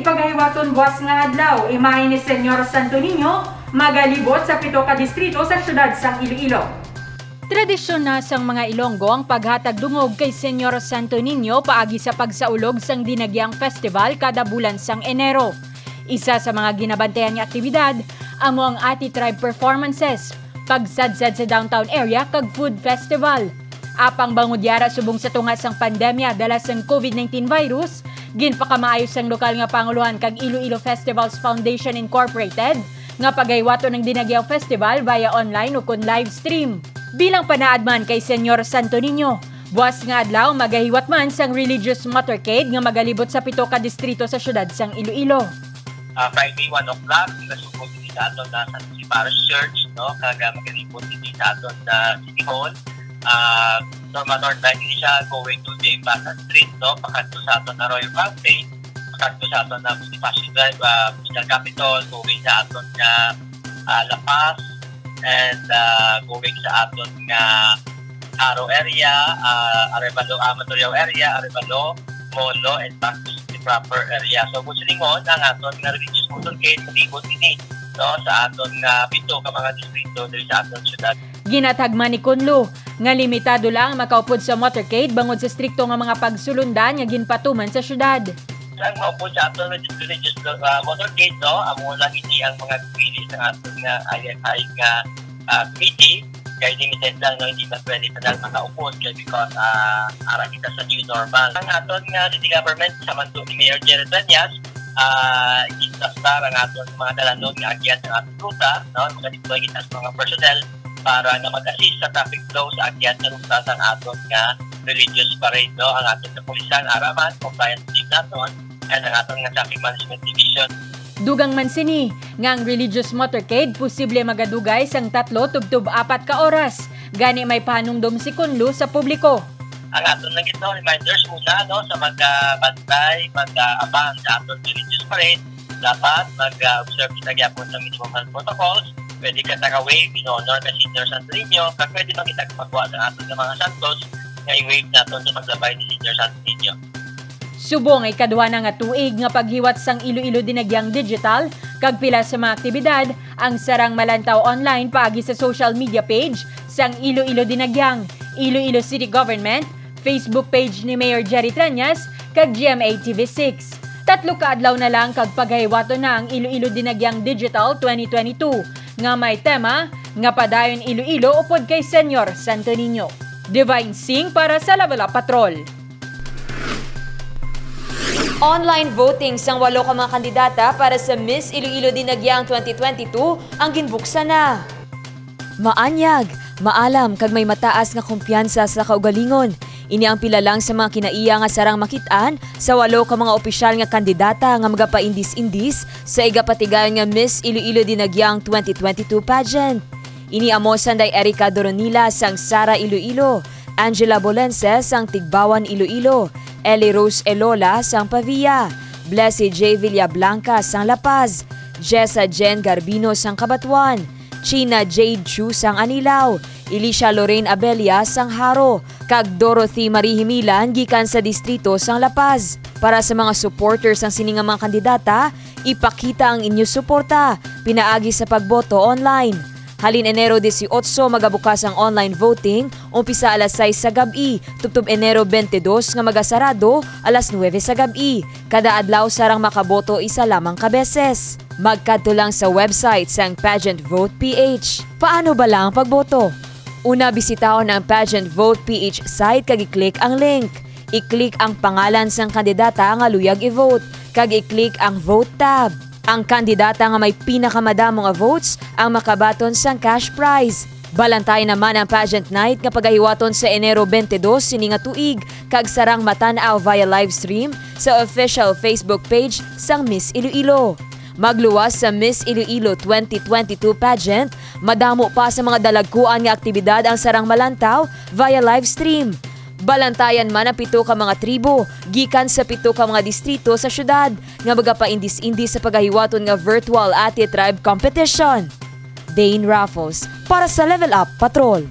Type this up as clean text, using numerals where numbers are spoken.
ipagahiwaton buwas nga adlaw, imahe ni Senyor Santo Niño, magalibot sa 7 ka distrito sa syudad sang Iloilo. Tradisyon na sang mga Ilonggo ang paghatag dungog kay Senyor Santo Niño paagi sa pagsaulog sang Dinagyang Festival kada bulan sang Enero. Isa sa mga ginabantayan nga aktibidad amo ang Ati Tribe performances, pagsadsad sa downtown area kag food festival. Apang bangudyara subong sa tunga sang pandemya dala sang COVID-19 virus, ginpakamaayos sang lokal nga panguluhan kag Iloilo Festivals Foundation Incorporated nga pagaywato ng Dinagyang Festival via online o kun live stream. Bilang panaadman kay Senyor Santo Niño, buwas nga adlaw magahiwat man sang religious motorcade nga magalibot sa 7 ka distrito sa syudad sang Iloilo. Friday 1 o'clock, nasugod din sa aton na San Jose Parish Church, no? Kaga magalibot din sa aton sa City Hall. Normal North Line din siya going to the Embasa Street, no? Pakanto sa aton na Royal Fountain, pakanto sa aton na Bonifacio Drive, Regional Capitol, going sa aton na La Paz, and going sa aton nga Aro area, Arevalo, Amatoriao area, Arevalo, Molo, and back to the proper area. So, kung silingon, ang aton nga religious motorcade, malibot din no, sa aton nga 7 ka mga distrito dito sa aton syudad. Ginatagman ni Kunlo nga limitado lang makaupod sa motorcade bangod sa strikto nga mga pagsulundan nga ginpatuman sa syudad. Ang maupod sa aton religious motorcade, no, amo lang hindi ang mga pili sa aton nga IFI nga committee, kaya limited lang, no, hindi na pwede pa dahil makaupod kaya because ara kita sa new normal. Ang aton nga city government sa manto ni Mayor Jerry Tranyas, itastar ang aton mga dalanon nga agyan ng ating ruta, no, mag-deploy kita sa mga personnel para na mag-assist sa traffic flow sa agyan sa ruta sa aton nga religious parade, no, ang aton na pulisan, araman, compliance team naton, and ang aton nga traffic management division. Dugang man sini nga ang religious motorcade posible magadugay sang 3 tubtub 4 ka oras. Gani may pahanungdom si Kunlo sa publiko. Ang aton lang ito, reminders muna, no, sa mag-bantay, mag-abang sa aton religious parade, dapat mag-observe sa gyapon sa minimum health protocols. Pwede ka taka-wave, in-honor ka Senior Santo Niño, kag pwede man kita magwa sa aton ng mga santos nga i-wave naton sa paglabay ni Senior Santo Niño. Subong ay kadwa na nga tuig nga paghiwat sang Iloilo Dinagyang Digital kag pila sa mga aktibidad ang sarang malantaw online paagi sa social media page sang Iloilo Dinagyang, Iloilo City Government, Facebook page ni Mayor Jerry Tranyas kag GMA TV6. 3 ka adlaw na lang kag paghiwato na ang Iloilo Dinagyang Digital 2022 nga may tema nga padayon Iloilo upod kay Senyor Santo Niño. Divine Sing para sa Level Up Patrol. Online voting sang 8 ka mga kandidata para sa Miss Iloilo Dinagyang 2022 ang ginbuksan na. Maanyag, maalam kag may mataas nga kumpiyansa sa kaugalingon. Ini ang pila lang sa mga kinaiya nga sarang makitaan sa 8 ka mga opisyal nga kandidata nga magapaindis-indis sa igapatigayon nga Miss Iloilo Dinagyang 2022 pageant. Ini amo sanday Erica Doronila sang Sara Iloilo, Angela Bolense sang Tigbawan Iloilo, Ellie Rose Elola sang Pavia, Blessy J. Villablanca sang La Paz, Jessa Jen Garbino sang Cabatuan, China Jade Chu sang Anilao, Elisha Lorraine Abelia sang Haro, kag Dorothy Marie Himilan gikan sa distrito sang La Paz. Para sa mga supporters sang sininga mga kandidata, ipakita ang inyo suporta, pinaagi sa pagboto online. Halin Enero 18 magabukas ang online voting, umpisa alas 6 sa gabi, tubtob Enero 22 nga magasarado alas 9 sa gabi. Kada adlaw sarang makaboto isa lamang ka beses. Magkadto lang sa website sang Pageant Vote PH. Paano ba lang pagboto? Una, bisitahon ang Pageant Vote PH site kag i-click ang link. I-click ang pangalan sang kandidata nga luyag i-vote, kag i-click ang Vote tab. Ang kandidata nga may pinakamadamo nga votes ang makabaton sang cash prize. Balantay naman ang pageant night nga pagahiwaton sa Enero 22 sini nga tuig kag sarang matan-aw via live stream sa official Facebook page sang Miss Iloilo. Magluwas sa Miss Iloilo 2022 pageant, madamo pa sa mga dalagkuan nga aktibidad ang sarang malantaw via live stream. Balantayan man ang 7 ka mga tribo, gikan sa 7 ka mga distrito sa syudad, nga magapaindis-indis sa paghahiwaton nga virtual Ati Tribe competition. Dane Raffles, para sa Level Up Patrol.